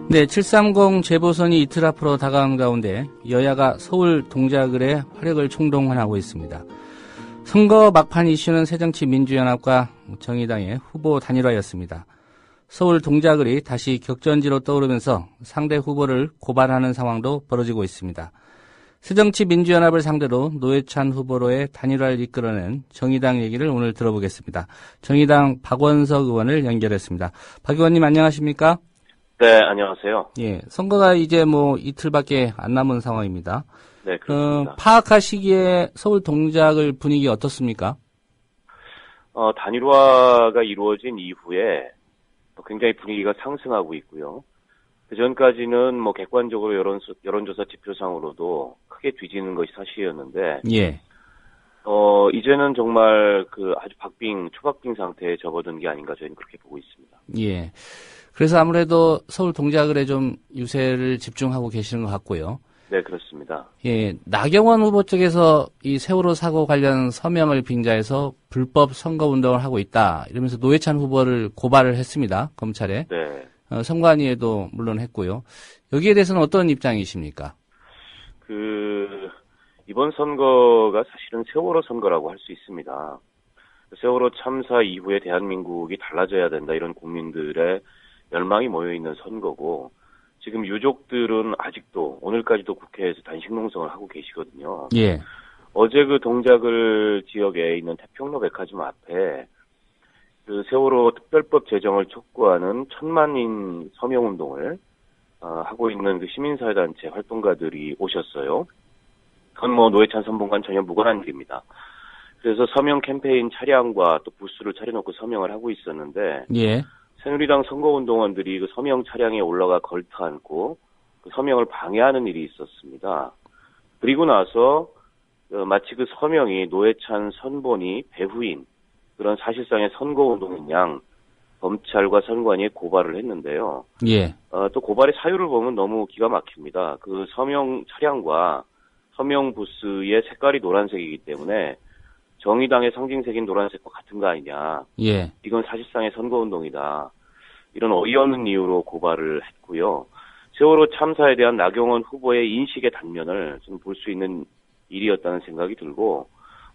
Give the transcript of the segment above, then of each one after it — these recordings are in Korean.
네, 730 재보선이 이틀 앞으로 다가온 가운데 여야가 서울 동작을에 화력을 총동원하고 있습니다. 선거 막판 이슈는 새정치민주연합과 정의당의 후보 단일화였습니다. 서울 동작을이 다시 격전지로 떠오르면서 상대 후보를 고발하는 상황도 벌어지고 있습니다. 새정치민주연합을 상대로 노회찬 후보로의 단일화를 이끌어낸 정의당 얘기를 오늘 들어보겠습니다. 정의당 박원석 의원을 연결했습니다. 박 의원님 안녕하십니까? 네, 안녕하세요. 예, 선거가 이제 이틀밖에 안 남은 상황입니다. 네, 그렇습니다. 파악하시기에 서울 동작을 분위기 어떻습니까? 단일화가 이루어진 이후에 굉장히 분위기가 상승하고 있고요. 그 전까지는 객관적으로 여론조사 지표상으로도 크게 뒤지는 것이 사실이었는데, 예. 이제는 정말 아주 초박빙 상태에 접어든 게 아닌가 저희는 그렇게 보고 있습니다. 예. 그래서 아무래도 서울 동작을에 좀 유세를 집중하고 계시는 것 같고요. 네, 그렇습니다. 예, 나경원 후보 쪽에서 이 세월호 사고 관련 서명을 빙자해서 불법 선거운동을 하고 있다. 이러면서 노회찬 후보를 고발을 했습니다. 검찰에. 네. 선관위에도 물론 했고요. 여기에 대해서는 어떤 입장이십니까? 이번 선거가 사실은 세월호 선거라고 할 수 있습니다. 세월호 참사 이후에 대한민국이 달라져야 된다. 이런 국민들의 열망이 모여있는 선거고, 지금 유족들은 아직도 오늘까지도 국회에서 단식 농성을 하고 계시거든요. 예. 어제 동작을 지역에 있는 태평로 백화점 앞에 세월호 특별법 제정을 촉구하는 1000만인 서명운동을 하고 있는 시민사회단체 활동가들이 오셨어요. 그건 노회찬 선봉과는 전혀 무관한 일입니다. 그래서 서명 캠페인 차량과 또 부스를 차려놓고 서명을 하고 있었는데, 예. 새누리당 선거운동원들이 서명 차량에 올라가 걸터앉고 서명을 방해하는 일이 있었습니다. 그리고 나서 마치 서명이 노회찬 선본이 배후인 그런 사실상의 선거운동인 양 검찰과 선관위에 고발을 했는데요. 예. 또 고발의 사유를 보면 너무 기가 막힙니다. 서명 차량과 서명 부스의 색깔이 노란색이기 때문에 정의당의 상징색인 노란색과 같은 거 아니냐. 예. 이건 사실상의 선거운동이다. 이런 어이없는 이유로 고발을 했고요. 세월호 참사에 대한 나경원 후보의 인식의 단면을 좀 볼 수 있는 일이었다는 생각이 들고,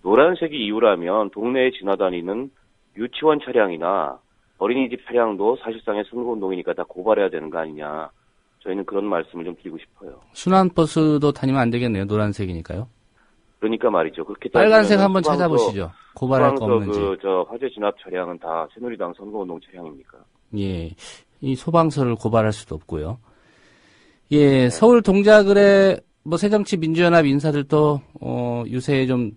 노란색이 이유라면 동네에 지나다니는 유치원 차량이나 어린이집 차량도 사실상의 선거운동이니까 다 고발해야 되는 거 아니냐. 저희는 그런 말씀을 좀 드리고 싶어요. 순환버스도 다니면 안 되겠네요. 노란색이니까요. 그러니까 말이죠. 그렇게 빨간색 한번 찾아보시죠. 고발할 거 없는지. 화재 진압 차량은 다 새누리당 선거운동 차량입니까? 예. 이 소방서를 고발할 수도 없고요. 예, 네. 서울 동작을에 새정치민주연합 인사들도 유세에 좀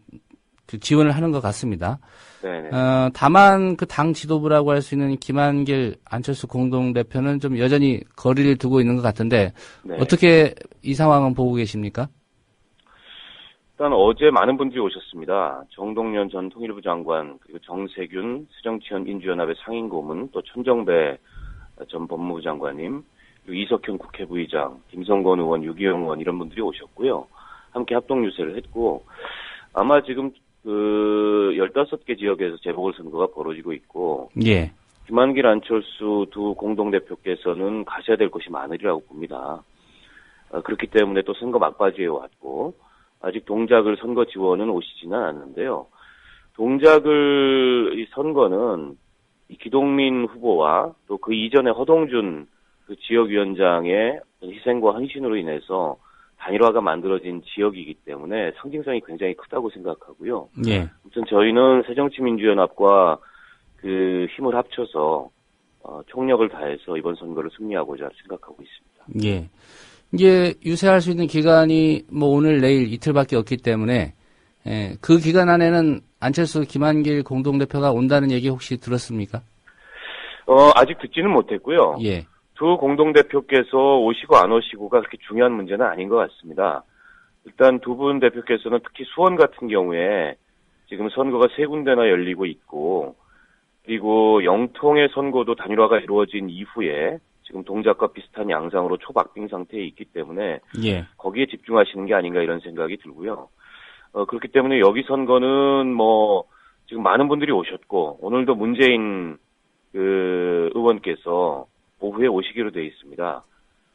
지원을 하는 것 같습니다. 네. 다만 당 지도부라고 할 수 있는 김한길 안철수 공동대표는 좀 여전히 거리를 두고 있는 것 같은데, 네. 어떻게 이 상황은 보고 계십니까? 일단 어제 많은 분들이 오셨습니다. 정동연 전 통일부 장관, 그리고 정세균 새정치현 민주연합의 상임고문, 또 천정배 전 법무부 장관님, 그리고 이석현 국회 부의장, 김성건 의원, 유기영 의원 이런 분들이 오셨고요. 함께 합동 유세를 했고, 아마 지금 15개 지역에서 재보궐선거가 벌어지고 있고, 예. 김한길 안철수 두 공동대표께서는 가셔야 될 것이 많으리라고 봅니다. 그렇기 때문에 또 선거 막바지에 왔고, 아직 동작을 선거 지원은 오시지는 않았는데요. 동작을 이 선거는 이 기동민 후보와 또 그 이전에 허동준 지역위원장의 희생과 헌신으로 인해서 단일화가 만들어진 지역이기 때문에 상징성이 굉장히 크다고 생각하고요. 예. 아무튼 저희는 새정치민주연합과 힘을 합쳐서 총력을 다해서 이번 선거를 승리하고자 생각하고 있습니다. 예. 이제 유세할 수 있는 기간이 오늘 내일 이틀밖에 없기 때문에 그 기간 안에는 안철수 김한길 공동대표가 온다는 얘기 혹시 들었습니까? 아직 듣지는 못했고요. 예. 두 공동대표께서 오시고 안 오시고가 그렇게 중요한 문제는 아닌 것 같습니다. 일단 두 분 대표께서는 특히 수원 같은 경우에 지금 선거가 3군데나 열리고 있고, 그리고 영통의 선거도 단일화가 이루어진 이후에 지금 동작과 비슷한 양상으로 초박빙 상태에 있기 때문에 예. 거기에 집중하시는 게 아닌가 이런 생각이 들고요. 그렇기 때문에 여기 선거는 지금 많은 분들이 오셨고, 오늘도 문재인 의원께서 오후에 오시기로 돼 있습니다.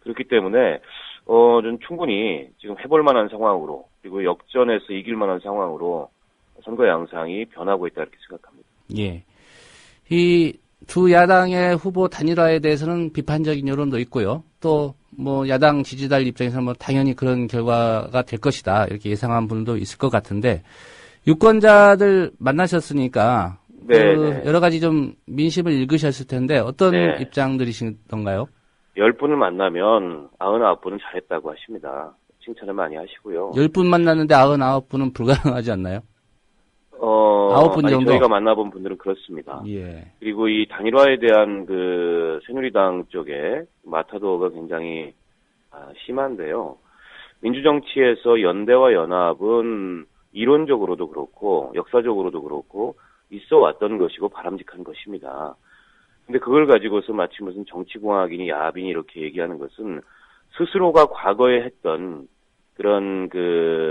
그렇기 때문에 좀 충분히 지금 해볼 만한 상황으로 그리고 역전해서 이길 만한 상황으로 선거 양상이 변하고 있다 이렇게 생각합니다. 예. 이 두 야당의 후보 단일화에 대해서는 비판적인 여론도 있고요. 또 뭐 야당 지지자들 입장에서는 뭐 당연히 그런 결과가 될 것이다 이렇게 예상한 분도 있을 것 같은데 유권자들 만나셨으니까 네. 여러 가지 좀 민심을 읽으셨을 텐데 어떤 네. 입장들이시던가요? 10분을 만나면 99분은 잘했다고 하십니다. 칭찬을 많이 하시고요. 10분 만났는데 99분은 불가능하지 않나요? 9분 아니, 정도? 저희가 만나본 분들은 그렇습니다. 예. 그리고 이 단일화에 대한 그 새누리당 쪽에 마타도가 굉장히 심한데요. 민주정치에서 연대와 연합은 이론적으로도 그렇고 역사적으로도 그렇고 있어 왔던 것이고 바람직한 것입니다. 근데 그걸 가지고서 마치 무슨 정치공학이니 야합이니 이렇게 얘기하는 것은 스스로가 과거에 했던 그런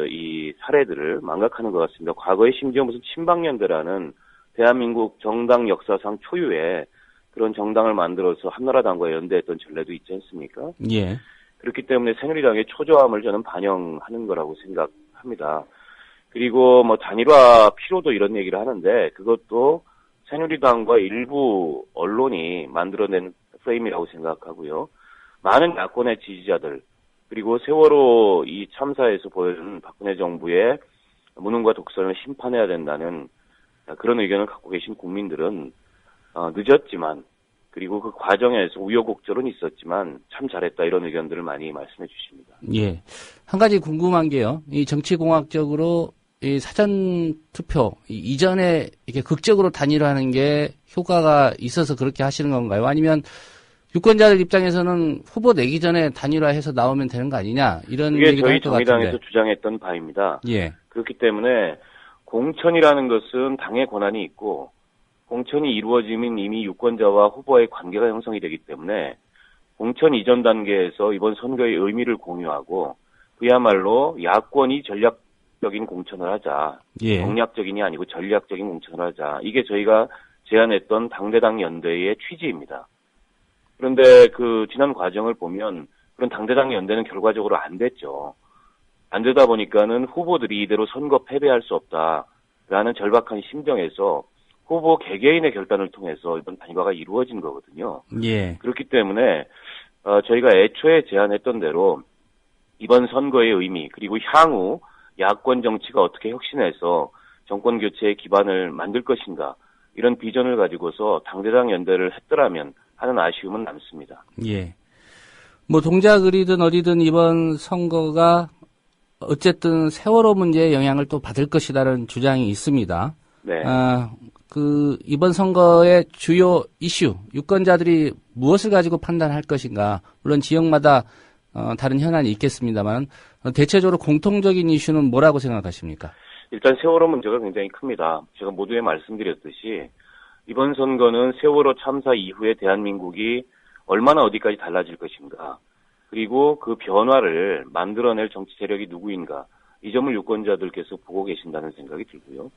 이 사례들을 망각하는 것 같습니다. 과거에 심지어 무슨 친박연대라는 대한민국 정당 역사상 초유의 그런 정당을 만들어서 한나라당과 연대했던 전례도 있지 않습니까? 예. 그렇기 때문에 새누리당의 초조함을 저는 반영하는 거라고 생각합니다. 그리고 뭐 단일화 피로도 이런 얘기를 하는데 그것도 새누리당과 일부 언론이 만들어낸 프레임이라고 생각하고요. 많은 야권의 지지자들 그리고 세월호 이 참사에서 보여준 박근혜 정부의 무능과 독선을 심판해야 된다는 그런 의견을 갖고 계신 국민들은 늦었지만 그리고 그 과정에서 우여곡절은 있었지만 참 잘했다 이런 의견들을 많이 말씀해 주십니다. 예. 한 가지 궁금한 게요. 이 정치공학적으로 이 사전 투표 이전에 이렇게 극적으로 단일화하는 게 효과가 있어서 그렇게 하시는 건가요? 아니면 유권자들 입장에서는 후보 내기 전에 단일화해서 나오면 되는 거 아니냐 이런 그게 얘기도 저희 할 것 정의당에서 같은데. 주장했던 바입니다. 예. 그렇기 때문에 공천이라는 것은 당의 권한이 있고 공천이 이루어지면 이미 유권자와 후보의 관계가 형성이 되기 때문에 공천 이전 단계에서 이번 선거의 의미를 공유하고 그야말로 야권이 전략적인 공천을 하자. 예. 경략적인이 아니고 전략적인 공천을 하자. 이게 저희가 제안했던 당대당 연대의 취지입니다. 그런데 그 지난 과정을 보면 그런 당대당 연대는 결과적으로 안 됐죠. 안 되다 보니까는 후보들이 이대로 선거 패배할 수 없다라는 절박한 심정에서 후보 개개인의 결단을 통해서 이번 단일화가 이루어진 거거든요. 예. 그렇기 때문에 저희가 애초에 제안했던 대로 이번 선거의 의미 그리고 향후 야권 정치가 어떻게 혁신해서 정권 교체의 기반을 만들 것인가 이런 비전을 가지고서 당대당 연대를 했더라면 하는 아쉬움은 남습니다. 예. 뭐 동작을이든 어디든 이번 선거가 어쨌든 세월호 문제에 영향을 또 받을 것이라는 주장이 있습니다. 네. 이번 선거의 주요 이슈, 유권자들이 무엇을 가지고 판단할 것인가. 물론 지역마다 다른 현안이 있겠습니다만 대체적으로 공통적인 이슈는 뭐라고 생각하십니까? 일단 세월호 문제가 굉장히 큽니다. 제가 모두에 말씀드렸듯이 이번 선거는 세월호 참사 이후에 대한민국이 얼마나 어디까지 달라질 것인가. 그리고 그 변화를 만들어낼 정치 세력이 누구인가. 이 점을 유권자들께서 보고 계신다는 생각이 들고요.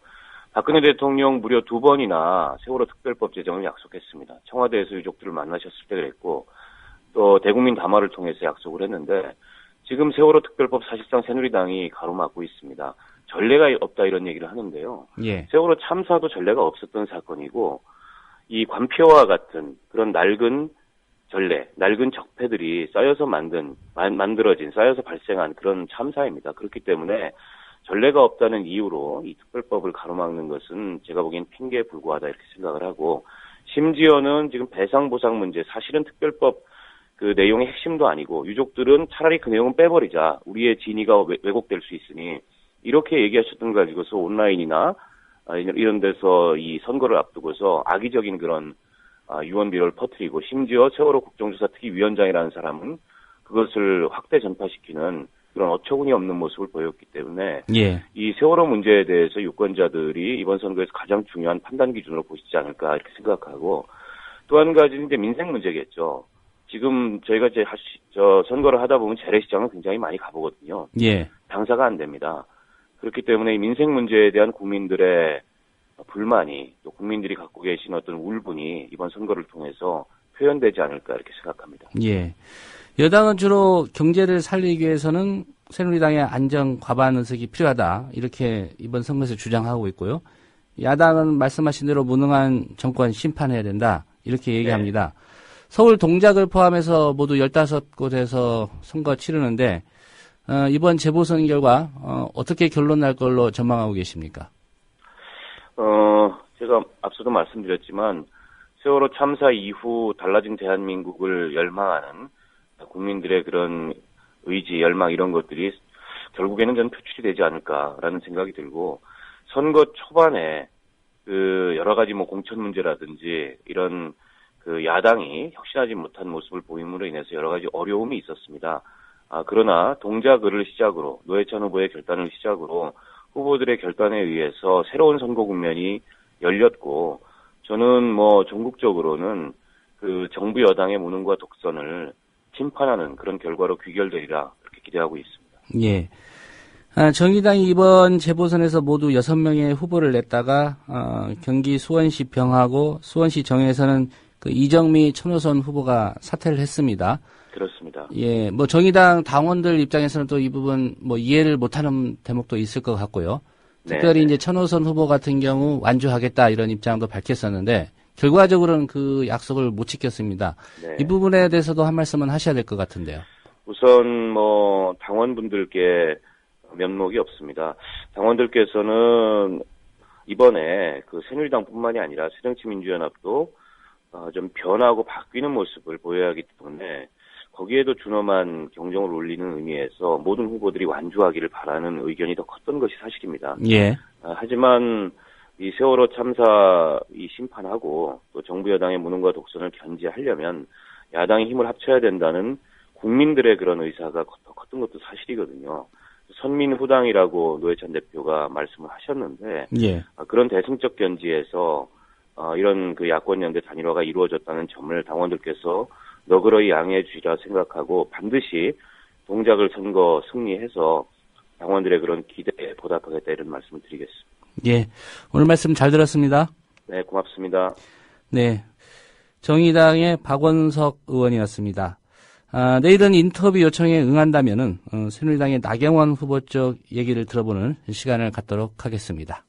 박근혜 대통령 무려 2번이나 세월호 특별법 제정을 약속했습니다. 청와대에서 유족들을 만나셨을 때 그랬고 또 대국민 담화를 통해서 약속을 했는데 지금 세월호 특별법 사실상 새누리당이 가로막고 있습니다. 전례가 없다 이런 얘기를 하는데요. 예. 세월호 참사도 전례가 없었던 사건이고 이 관표와 같은 그런 낡은 전례, 낡은 적폐들이 쌓여서 만들어진, 쌓여서 발생한 그런 참사입니다. 그렇기 때문에 전례가 없다는 이유로 이 특별법을 가로막는 것은 제가 보기엔 핑계에 불과하다 이렇게 생각을 하고 심지어는 지금 배상보상 문제, 사실은 특별법 그 내용의 핵심도 아니고 유족들은 차라리 그 내용은 빼버리자. 우리의 진위가 왜곡될 수 있으니 이렇게 얘기하셨던 거 가지고서 온라인이나 이런 데서 이 선거를 앞두고서 악의적인 그런 유언비어를 퍼뜨리고 심지어 세월호 국정조사 특위위원장이라는 사람은 그것을 확대 전파시키는 그런 어처구니 없는 모습을 보였기 때문에 예. 이 세월호 문제에 대해서 유권자들이 이번 선거에서 가장 중요한 판단 기준으로 보시지 않을까 이렇게 생각하고 또 한 가지는 이제 민생 문제겠죠. 지금 저희가 이제 선거를 하다 보면 재래시장을 굉장히 많이 가보거든요. 예. 장사가 안 됩니다. 그렇기 때문에 이 민생 문제에 대한 국민들의 불만이 또 국민들이 갖고 계신 어떤 울분이 이번 선거를 통해서 표현되지 않을까 이렇게 생각합니다. 예. 여당은 주로 경제를 살리기 위해서는 새누리당의 안정 과반 의석이 필요하다. 이렇게 이번 선거에서 주장하고 있고요. 야당은 말씀하신 대로 무능한 정권 심판해야 된다. 이렇게 얘기합니다. 네. 서울 동작을 포함해서 모두 15곳에서 선거 치르는데 이번 재보선 결과 어떻게 결론 날 걸로 전망하고 계십니까? 제가 앞서도 말씀드렸지만 세월호 참사 이후 달라진 대한민국을 열망하는 국민들의 그런 의지, 열망 이런 것들이 결국에는 좀 표출이 되지 않을까라는 생각이 들고 선거 초반에 그 여러 가지 뭐 공천 문제라든지 이런 그 야당이 혁신하지 못한 모습을 보임으로 인해서 여러 가지 어려움이 있었습니다. 그러나 동작을을 시작으로 노회찬 후보의 결단을 시작으로 후보들의 결단에 의해서 새로운 선거 국면이 열렸고 저는 뭐 전국적으로는 그 정부 여당의 무능과 독선을 심판하는 그런 결과로 귀결되리라 그렇게 기대하고 있습니다. 예. 정의당이 이번 재보선에서 모두 6명의 후보를 냈다가 경기 수원시 병하고 수원시 정에서는 그 이정미 천호선 후보가 사퇴를 했습니다. 그렇습니다. 예, 뭐 정의당 당원들 입장에서는 또 이 부분 뭐 이해를 못하는 대목도 있을 것 같고요. 특별히 이제 천호선 후보 같은 경우 완주하겠다 이런 입장도 밝혔었는데 결과적으로는 그 약속을 못 지켰습니다. 네. 이 부분에 대해서도 한 말씀은 하셔야 될 것 같은데요. 우선 뭐 당원분들께 면목이 없습니다. 당원들께서는 이번에 그 새누리당뿐만이 아니라 새정치민주연합도 좀 변하고 바뀌는 모습을 보여야 하기 때문에 거기에도 준엄한 경쟁을 올리는 의미에서 모든 후보들이 완주하기를 바라는 의견이 더 컸던 것이 사실입니다. 예. 하지만 이 세월호 참사 이 심판하고 또 정부 여당의 무능과 독선을 견제하려면 야당이 힘을 합쳐야 된다는 국민들의 그런 의사가 더 컸던 것도 사실이거든요. 선민후당이라고 노회찬 대표가 말씀을 하셨는데 예. 그런 대승적 견지에서 이런 그 야권 연대 단일화가 이루어졌다는 점을 당원들께서 너그러이 양해해 주시라 생각하고 반드시 동작을 선거 승리해서 당원들의 그런 기대에 보답하겠다 이런 말씀을 드리겠습니다. 예, 오늘 말씀 잘 들었습니다. 네, 고맙습니다. 네, 정의당의 박원석 의원이었습니다. 내일은 인터뷰 요청에 응한다면은 새누리당의 나경원 후보 쪽 얘기를 들어보는 시간을 갖도록 하겠습니다.